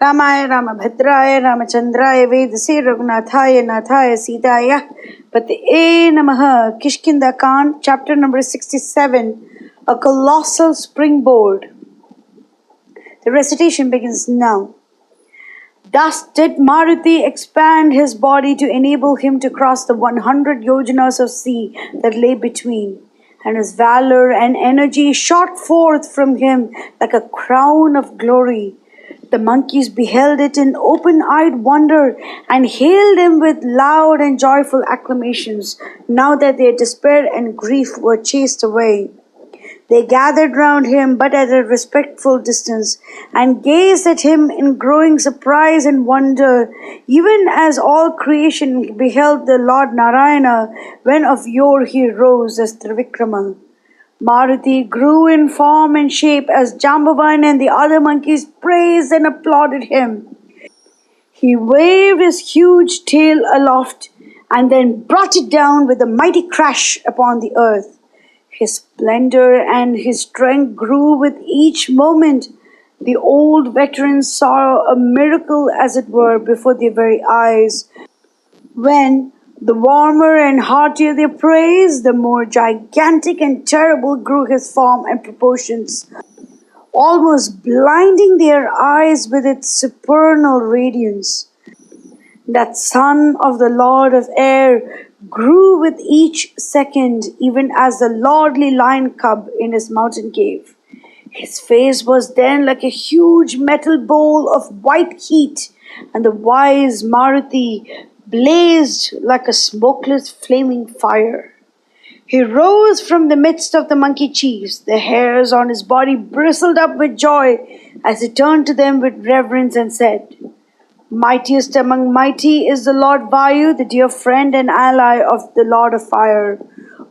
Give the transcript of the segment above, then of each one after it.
Ramaya Ramabhadraya Ramachandraya Vedase Raghunathaya Nathaya Sitaya Pate Namaha. Kishkindha Khan, chapter number 67, a colossal springboard. The recitation begins now. Thus did Maruti expand his body to enable him to cross the 100 yojanas of sea that lay between, and his valor and energy shot forth from him like a crown of glory. The monkeys beheld it in open-eyed wonder and hailed him with loud and joyful acclamations, now that their despair and grief were chased away. They gathered round him, but at a respectful distance, and gazed at him in growing surprise and wonder, even as all creation beheld the Lord Narayana when of yore he rose as Trivikrama. Maruti grew in form and shape as Jambavan and the other monkeys praised and applauded him. He waved his huge tail aloft and then brought it down with a mighty crash upon the earth. His splendor and his strength grew with each moment. The old veterans saw a miracle, as it were, before their very eyes, when, the warmer and heartier their praise, the more gigantic and terrible grew his form and proportions, almost blinding their eyes with its supernal radiance. That son of the Lord of Air grew with each second, even as the lordly lion cub in his mountain cave. His face was then like a huge metal bowl of white heat, and the wise Maruti blazed like a smokeless flaming fire. He rose from the midst of the monkey chiefs. The hairs on his body bristled up with joy as he turned to them with reverence and said, "Mightiest among mighty is the Lord Vayu, the dear friend and ally of the Lord of Fire.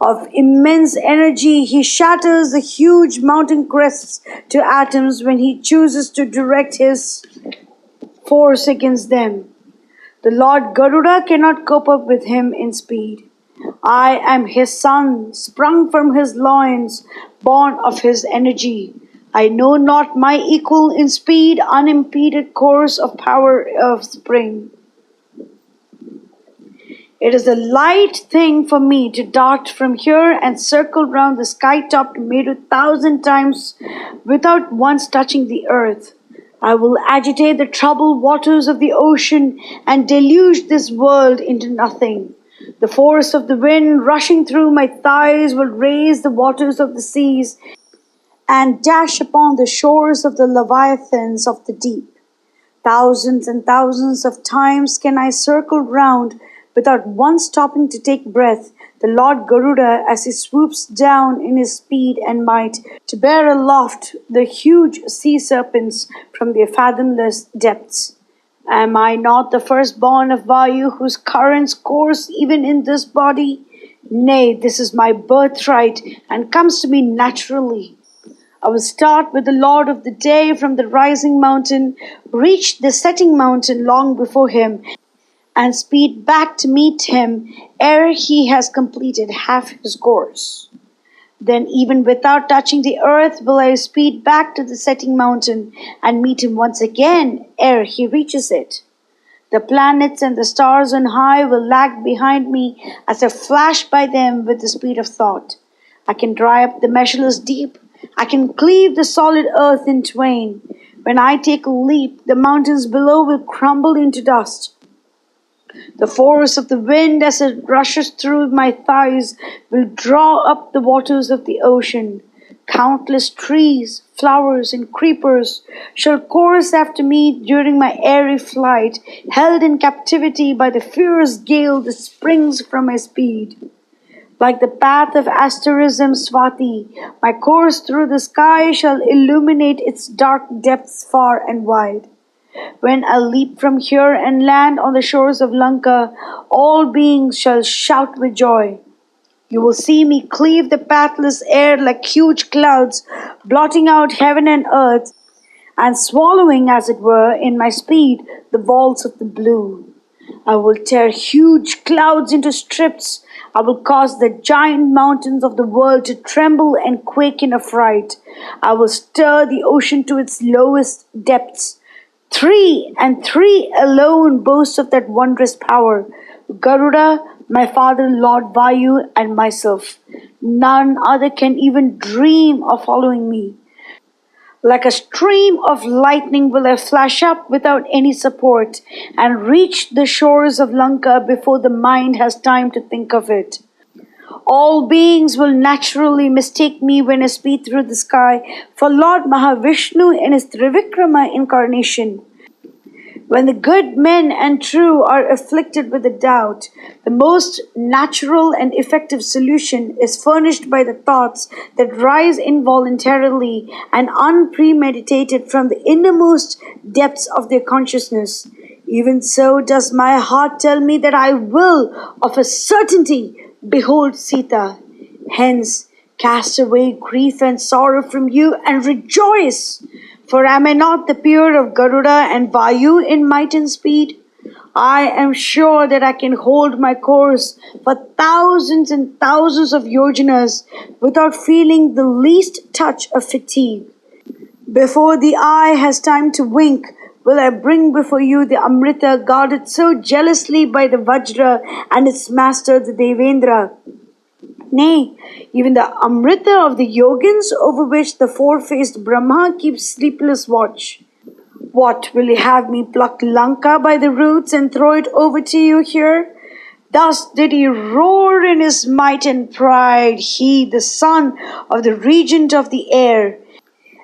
Of immense energy, he shatters the huge mountain crests to atoms when he chooses to direct his force against them. The Lord Garuda cannot cope up with him in speed. I am his son, sprung from his loins, born of his energy. I know not my equal in speed, unimpeded course of power of spring. It is a light thing for me to dart from here and circle round the sky-topped Meru 1,000 times without once touching the earth. I will agitate the troubled waters of the ocean and deluge this world into nothing. The force of the wind rushing through my thighs will raise the waters of the seas and dash upon the shores of the leviathans of the deep. Thousands and thousands of times can I circle round without once stopping to take breath, the Lord Garuda as he swoops down in his speed and might to bear aloft the huge sea serpents from their fathomless depths. Am I not the firstborn of Vayu, whose currents course even in this body? Nay, this is my birthright and comes to me naturally. I will start with the Lord of the Day from the rising mountain, reach the setting mountain long before him, and speed back to meet him ere he has completed half his course. Then, even without touching the earth, will I speed back to the setting mountain and meet him once again ere he reaches it. The planets and the stars on high will lag behind me as I flash by them with the speed of thought. I can dry up the measureless deep. I can cleave the solid earth in twain. When I take a leap, the mountains below will crumble into dust. The force of the wind as it rushes through my thighs will draw up the waters of the ocean. Countless trees, flowers, and creepers shall course after me during my airy flight, held in captivity by the fierce gale that springs from my speed. Like the path of asterism Swati, my course through the sky shall illuminate its dark depths far and wide. When I leap from here and land on the shores of Lanka, all beings shall shout with joy. You will see me cleave the pathless air like huge clouds, blotting out heaven and earth, and swallowing, as it were, in my speed, the vaults of the blue. I will tear huge clouds into strips. I will cause the giant mountains of the world to tremble and quake in affright. I will stir the ocean to its lowest depths. Three, and three alone boast of that wondrous power: Garuda, my father Lord Vayu, and myself. None other can even dream of following me. Like a stream of lightning will I flash up without any support and reach the shores of Lanka before the mind has time to think of it. All beings will naturally mistake me when I speed through the sky for Lord Mahavishnu in his Trivikrama incarnation. When the good men and true are afflicted with a doubt, the most natural and effective solution is furnished by the thoughts that rise involuntarily and unpremeditated from the innermost depths of their consciousness. Even so does my heart tell me that I will, of a certainty, behold Sita. Hence, cast away grief and sorrow from you and rejoice. For am I not the peer of Garuda and Vayu in might and speed? I am sure that I can hold my course for thousands and thousands of yojanas without feeling the least touch of fatigue. Before the eye has time to wink, will I bring before you the Amrita guarded so jealously by the Vajra and its master the Devendra. Nay, even the Amrita of the Yogins over which the four-faced Brahma keeps sleepless watch. What, will you have me pluck Lanka by the roots and throw it over to you here? Thus did he roar in his might and pride, he, the son of the regent of the air.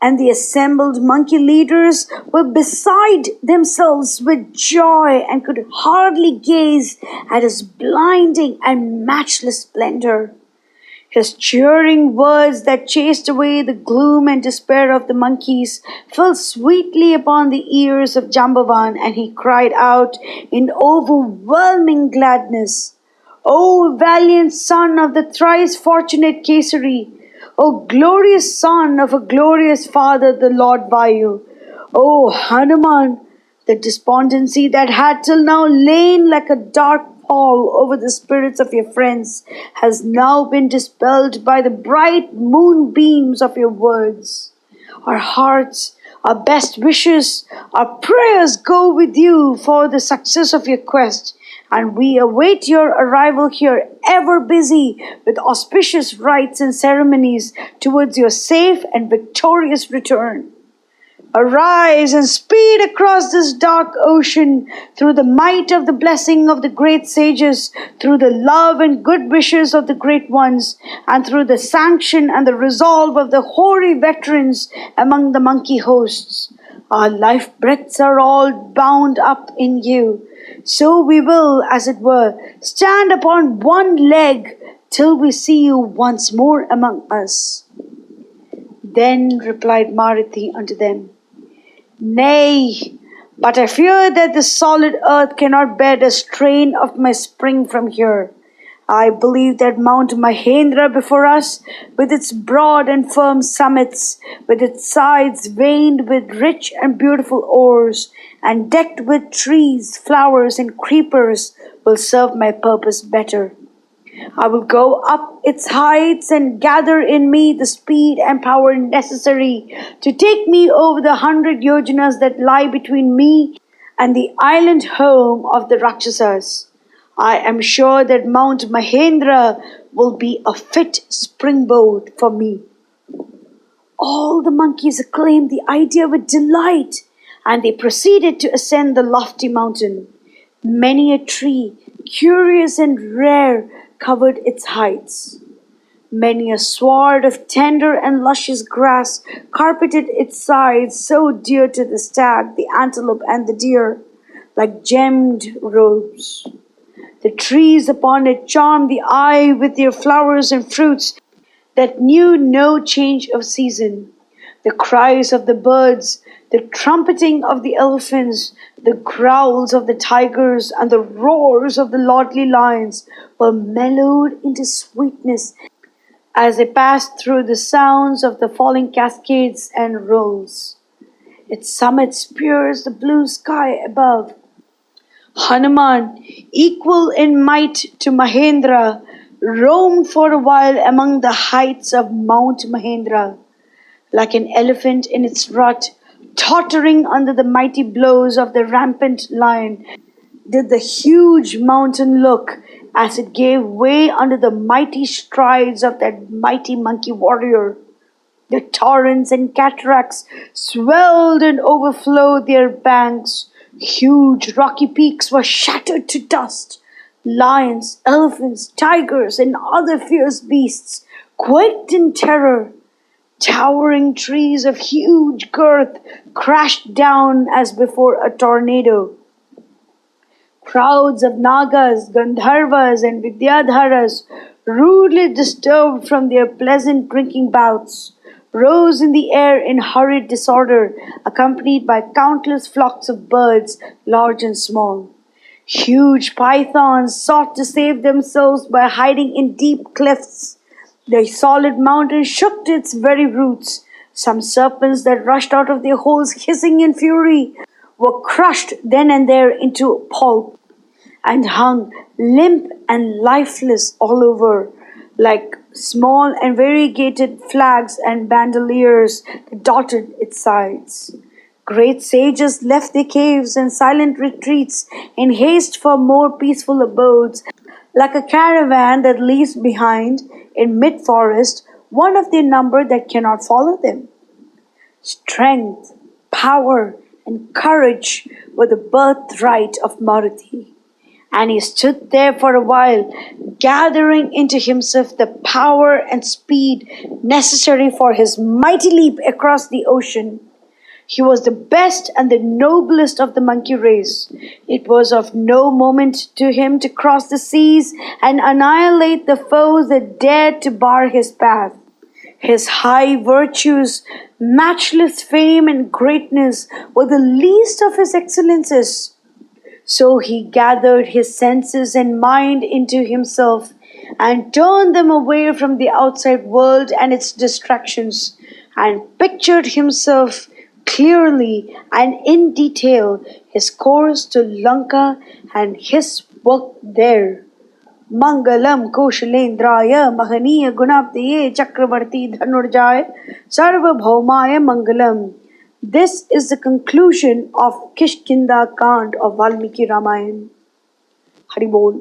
And the assembled monkey leaders were beside themselves with joy and could hardly gaze at his blinding and matchless splendor. His cheering words that chased away the gloom and despair of the monkeys fell sweetly upon the ears of Jambavan, and he cried out in overwhelming gladness, O valiant son of the thrice fortunate Kesari! O glorious son of a glorious father, the Lord Vayu! O Hanuman! The despondency that had till now lain like a dark pall over the spirits of your friends has now been dispelled by the bright moonbeams of your words. Our hearts, our best wishes, our prayers go with you for the success of your quest, and we await your arrival here, ever busy with auspicious rites and ceremonies towards your safe and victorious return. Arise and speed across this dark ocean through the might of the blessing of the great sages, through the love and good wishes of the great ones, and through the sanction and the resolve of the hoary veterans among the monkey hosts. Our life breaths are all bound up in you. So we will, as it were, stand upon one leg till we see you once more among us. Then replied Marathi unto them, Nay, but I fear that the solid earth cannot bear the strain of my spring from here. I believe that Mount Mahendra before us, with its broad and firm summits, with its sides veined with rich and beautiful ores, and decked with trees, flowers, and creepers, will serve my purpose better. I will go up its heights and gather in me the speed and power necessary to take me over the 100 yojanas that lie between me and the island home of the Rakshasas. I am sure that Mount Mahendra will be a fit springboard for me. All the monkeys acclaimed the idea with delight, and they proceeded to ascend the lofty mountain. Many a tree, curious and rare, covered its heights. Many a sward of tender and luscious grass carpeted its sides, so dear to the stag, the antelope, and the deer, like gemmed robes. The trees upon it charmed the eye with their flowers and fruits that knew no change of season. The cries of the birds, the trumpeting of the elephants, the growls of the tigers, and the roars of the lordly lions were mellowed into sweetness as they passed through the sounds of the falling cascades and rolls. Its summit pierced the blue sky above. Hanuman, equal in might to Mahendra, roamed for a while among the heights of Mount Mahendra. Like an elephant in its rut, Tottering under the mighty blows of the rampant lion, did the huge mountain look as it gave way under the mighty strides of that mighty monkey warrior. The torrents and cataracts swelled and overflowed their banks. Huge rocky peaks were shattered to dust. Lions, elephants, tigers, and other fierce beasts quaked in terror. Towering trees of huge girth crashed down as before a tornado. Crowds of Nagas, Gandharvas, and Vidyadharas, rudely disturbed from their pleasant drinking bouts, rose in the air in hurried disorder, accompanied by countless flocks of birds, large and small. Huge pythons sought to save themselves by hiding in deep clefts. The solid mountain shook to its very roots. Some serpents that rushed out of their holes hissing in fury were crushed then and there into pulp and hung limp and lifeless all over, like small and variegated flags and bandoliers that dotted its sides. Great sages left their caves and silent retreats in haste for more peaceful abodes, like a caravan that leaves behind in mid-forest one of their number that cannot follow them. Strength, power, and courage were the birthright of Maruti. And he stood there for a while, gathering into himself the power and speed necessary for his mighty leap across the ocean. He was the best and the noblest of the monkey race. It was of no moment to him to cross the seas and annihilate the foes that dared to bar his path. His high virtues, matchless fame, and greatness were the least of his excellences. So he gathered his senses and mind into himself and turned them away from the outside world and its distractions, and pictured himself clearly and in detail his course to Lanka and his work there. Mangalam Koshalendraya Mahaniya Gunabdiye Chakravarti Dhanurjaya Sarvabhaumaya Mangalam. This is the conclusion of Kishkindha Kand of Valmiki Ramayana. Hari Bol.